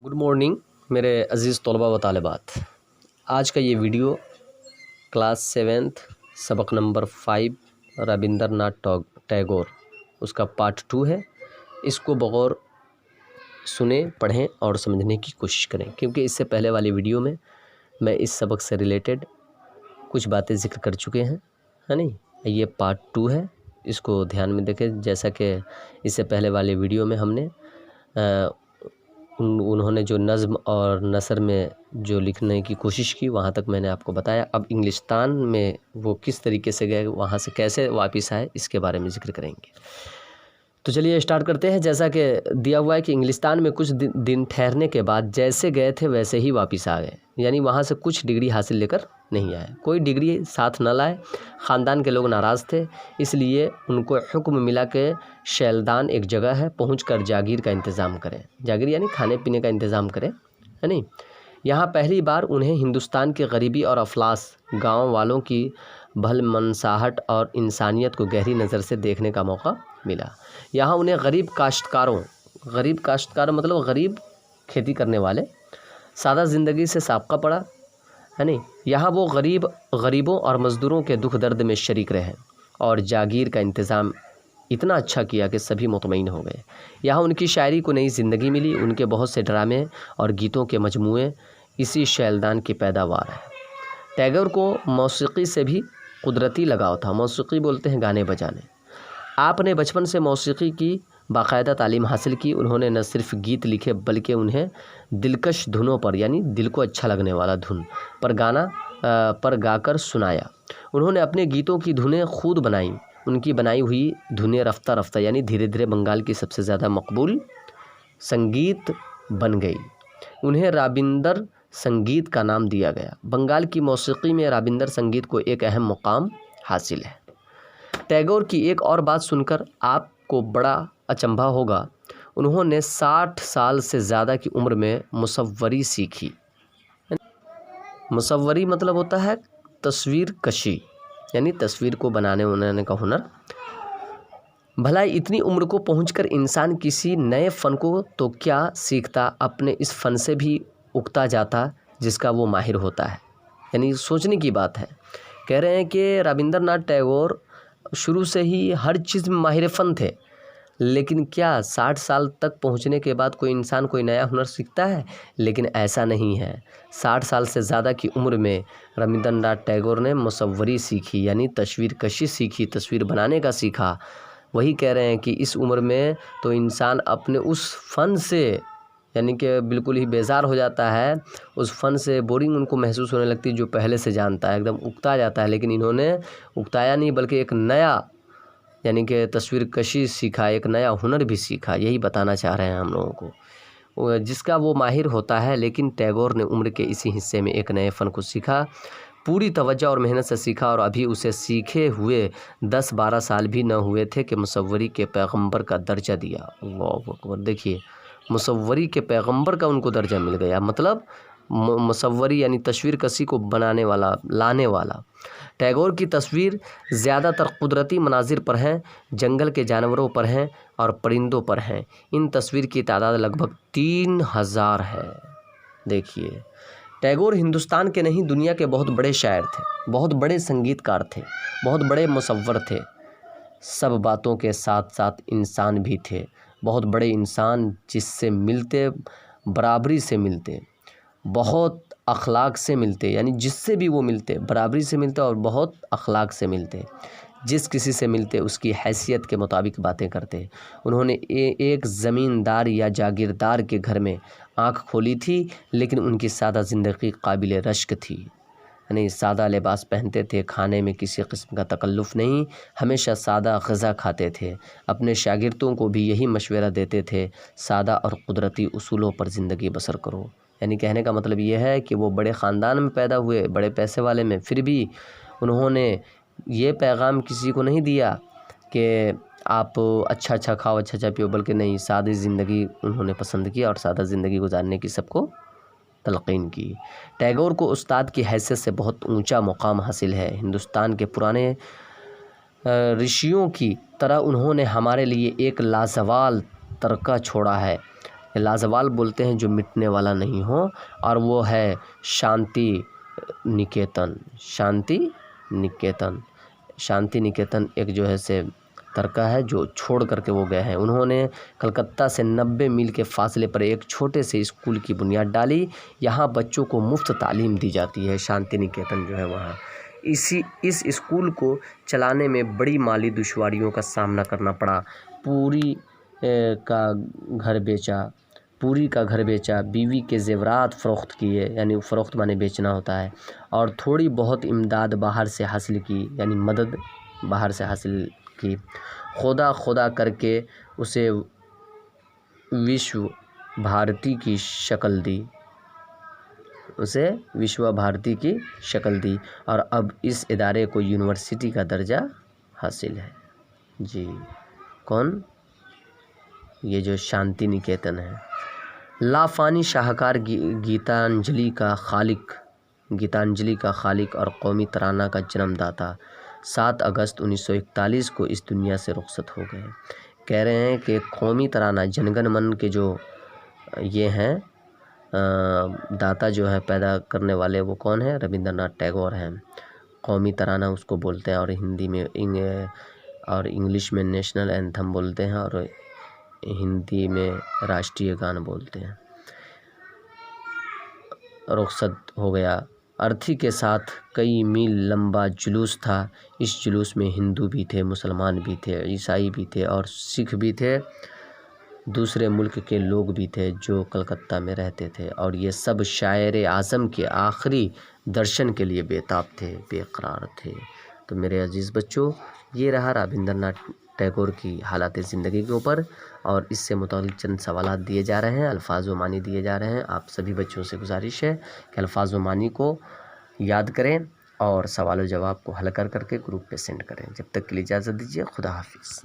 Good morning मेरे अज़ीज़ तलबा व तालिबात। आज का ये वीडियो क्लास 7th सबक नंबर 5 रविंद्रनाथ टैगोर उसका पार्ट 2 है। इसको बगौर सुने, पढ़ें और समझने की कोशिश करें, क्योंकि इससे पहले वाली वीडियो में मैं इस सबक से रिलेटेड कुछ बातें ज़िक्र कर चुके हैं, है नहीं। ये पार्ट 2 है, इसको ध्यान में देखें। जैसा कि इससे पहले वाले वीडियो में हमने उन्होंने जो नज़्म और नसर में जो लिखने की कोशिश की, वहाँ तक मैंने आपको बताया। अब इंग्लिस्तान में वो किस तरीके से गए, वहाँ से कैसे वापस आए, इसके बारे में ज़िक्र करेंगे। तो चलिए स्टार्ट करते हैं। जैसा कि दिया हुआ है कि इंग्लिस्तान में कुछ दिन ठहरने के बाद जैसे गए थे वैसे ही वापस आ गए, यानी वहाँ से कुछ डिग्री हासिल लेकर नहीं आए, कोई डिग्री साथ न लाए। ख़ानदान के लोग नाराज़ थे, इसलिए उनको हुक्म मिला कि शैलदान एक जगह है, पहुंचकर जागीर का इंतज़ाम करें। जागीर यानी खाने पीने का इंतज़ाम करें, है नहीं। यहाँ पहली बार उन्हें हिंदुस्तान की गरीबी और अफलास, गाँव वालों की भलमनसाहट और इंसानियत को गहरी नज़र से देखने का मौका मिला। यहाँ उन्हें गरीब काश्तकारों मतलब गरीब खेती करने वाले, सादा ज़िंदगी से साबका पड़ा, है नहीं। यहाँ वो गरीबों और मज़दूरों के दुख दर्द में शरीक रहे और जागीर का इंतज़ाम इतना अच्छा किया कि सभी मुतमईन हो गए। यहाँ उनकी शायरी को नई ज़िंदगी मिली। उनके बहुत से ड्रामे और गीतों के मजमूए इसी शैलदान की पैदावार है। टैगोर को मौसीकी से भी कुदरती लगाव था। मौसीकी बोलते हैं गाने बजाने। आपने बचपन से मौसीकी की बाकायदा तालीम हासिल की। उन्होंने न सिर्फ गीत लिखे बल्कि उन्हें दिलकश धुनों पर, यानी दिल को अच्छा लगने वाला धुन पर गाकर सुनाया। उन्होंने अपने गीतों की धुनें खुद बनाई। उनकी बनाई हुई धुनें रफ्ता रफ्ता यानी धीरे धीरे बंगाल की सबसे ज़्यादा मकबूल संगीत बन गई। उन्हें राबिंदर संगीत का नाम दिया गया। बंगाल की मौसीकी में राबिंदर संगीत को एक अहम मुकाम हासिल है। टैगोर की एक और बात सुनकर आपको बड़ा अचंभा होगा। उन्होंने 60 साल से ज़्यादा की उम्र में मुसव्वरी सीखी। मुसव्वरी मतलब होता है तस्वीर कशी, यानी तस्वीर को बनाने का हुनर। भला इतनी उम्र को पहुंचकर इंसान किसी नए फ़न को तो क्या सीखता, अपने इस फ़न से भी उगता जाता जिसका वो माहिर होता है। यानी सोचने की बात है। कह रहे हैं कि रविंद्रनाथ टैगोर शुरू से ही हर चीज़ में माहिर फ़न थे, लेकिन क्या 60 साल तक पहुंचने के बाद कोई इंसान कोई नया हुनर सीखता है? लेकिन ऐसा नहीं है। 60 साल से ज़्यादा की उम्र में रविंद्रनाथ टैगोर ने मुसव्वरी सीखी, यानी तस्वीर कशी सीखी, तस्वीर बनाने का सीखा। वही कह रहे हैं कि इस उम्र में तो इंसान अपने उस फ़न से यानी कि बिल्कुल ही बेजार हो जाता है। उस फ़न से बोरिंग उनको महसूस होने लगती है, जो पहले से जानता है, एकदम उगता जाता है। लेकिन इन्होंने उगताया नहीं बल्कि एक नया यानी कि तस्वीर कशी सीखा, एक नया हुनर भी सीखा। यही बताना चाह रहे हैं हम लोगों को, जिसका वो माहिर होता है। लेकिन टैगोर ने उम्र के इसी हिस्से में एक नए फ़न को सीखा, पूरी तवज्जो और मेहनत से सीखा, और अभी उसे सीखे हुए 10-12 साल भी न हुए थे कि मुसव्वरी के पैगंबर का दर्जा दिया। वाह, देखिए, मुसव्वरी के पैगंबर का उनको दर्जा मिल गया। मतलब मुसव्वरी यानी तस्वीर कशी को बनाने वाला, लाने वाला। टैगोर की तस्वीर ज़्यादातर कुदरती मनाजिर पर हैं, जंगल के जानवरों पर हैं और परिंदों पर हैं। इन तस्वीर की तादाद लगभग 3000 है। देखिए, टैगोर हिंदुस्तान के नहीं दुनिया के बहुत बड़े शायर थे, बहुत बड़े संगीतकार थे, बहुत बड़े मुसव्वर थे। सब बातों के साथ साथ इंसान भी थे। बहुत बड़े इंसान, जिससे मिलते बराबरी से मिलते, बहुत अखलाक से मिलते, यानी जिससे भी वो मिलते बराबरी से मिलते और बहुत अखलाक से मिलते। जिस किसी से मिलते उसकी हैसियत के मुताबिक बातें करते। उन्होंने एक ज़मींदार या जागीरदार के घर में आँख खोली थी, लेकिन उनकी सादा ज़िंदगी काबिल रश्क थी। यानी सादा लिबास पहनते थे, खाने में किसी किस्म का तकल्लुफ़ नहीं, हमेशा सादा ग़िज़ा खाते थे। अपने शागिर्दों को भी यही मशवरा देते थे, सादा और कुदरती उसूलों पर ज़िंदगी बसर करो। यानी कहने का मतलब ये है कि वो बड़े ख़ानदान में पैदा हुए, बड़े पैसे वाले में, फिर भी उन्होंने ये पैगाम किसी को नहीं दिया कि आप अच्छा खाओ, अच्छा पियो, बल्कि नहीं, सादी ज़िंदगी उन्होंने पसंद की और सादा ज़िंदगी गुजारने की सबको तलक़ीन की। टैगोर को उस्ताद की हैसियत से बहुत ऊंचा मुकाम हासिल है। हिंदुस्तान के पुराने ऋषियों की तरह उन्होंने हमारे लिए एक लाजवाल तरका छोड़ा है। لازوال بولتے ہیں جو مٹنے والا نہیں ہو، اور وہ ہے شانتی نکیتن۔ شانتی نکیتن، شانتی نکیتن ایک جو ہے سے ترکہ ہے جو چھوڑ کر کے وہ گئے ہیں۔ انہوں نے کلکتہ سے 90 میل کے فاصلے پر ایک چھوٹے سے اسکول کی بنیاد ڈالی۔ یہاں بچوں کو مفت تعلیم دی جاتی ہے، شانتی نکیتن جو ہے وہاں۔ اس اسکول کو چلانے میں بڑی مالی دشواریوں کا سامنا کرنا پڑا۔ پوری کا گھر بیچا، بیوی کے زیورات فروخت کیے، یعنی فروخت معنی بیچنا ہوتا ہے، اور تھوڑی بہت امداد باہر سے حاصل کی، یعنی مدد باہر سے حاصل کی۔ خدا کر کے اسے وشو بھارتی کی شکل دی، اور اب اس ادارے کو یونیورسٹی کا درجہ حاصل ہے۔ جی کون؟ یہ جو شانتی نکیتن ہے۔ لافانی شاہکار گیتانجلی کا خالق اور قومی ترانہ کا جنم داتا 7 اگست 1941 کو اس دنیا سے رخصت ہو گئے۔ کہہ رہے ہیں کہ قومی ترانہ جن گن من کے جو یہ ہیں داتا جو ہے پیدا کرنے والے، وہ کون ہیں؟ ربندر ناتھ ٹیگور ہیں۔ قومی ترانہ اس کو بولتے ہیں، اور ہندی میں اور انگلش میں نیشنل اینتھم بولتے ہیں، اور ہندی میں راشٹریہ گان بولتے ہیں۔ رخصت ہو گیا۔ ارتھی کے ساتھ کئی میل لمبا جلوس تھا۔ اس جلوس میں ہندو بھی تھے، مسلمان بھی تھے، عیسائی بھی تھے، اور سکھ بھی تھے، دوسرے ملک کے لوگ بھی تھے جو کلکتہ میں رہتے تھے، اور یہ سب شاعر اعظم کے آخری درشن کے لیے بےتاب تھے، بے قرار تھے۔ تو میرے عزیز بچوں، یہ رہا رابندر ناتھ ٹیگور کی حالات زندگی کے اوپر، اور اس سے متعلق چند سوالات دیے جا رہے ہیں، الفاظ و معنی دیے جا رہے ہیں۔ آپ سبھی بچوں سے گزارش ہے کہ الفاظ و معنی کو یاد کریں اور سوال و جواب کو حل کر کے گروپ پہ سینڈ کریں۔ جب تک کے لیے اجازت دیجیے، خدا حافظ۔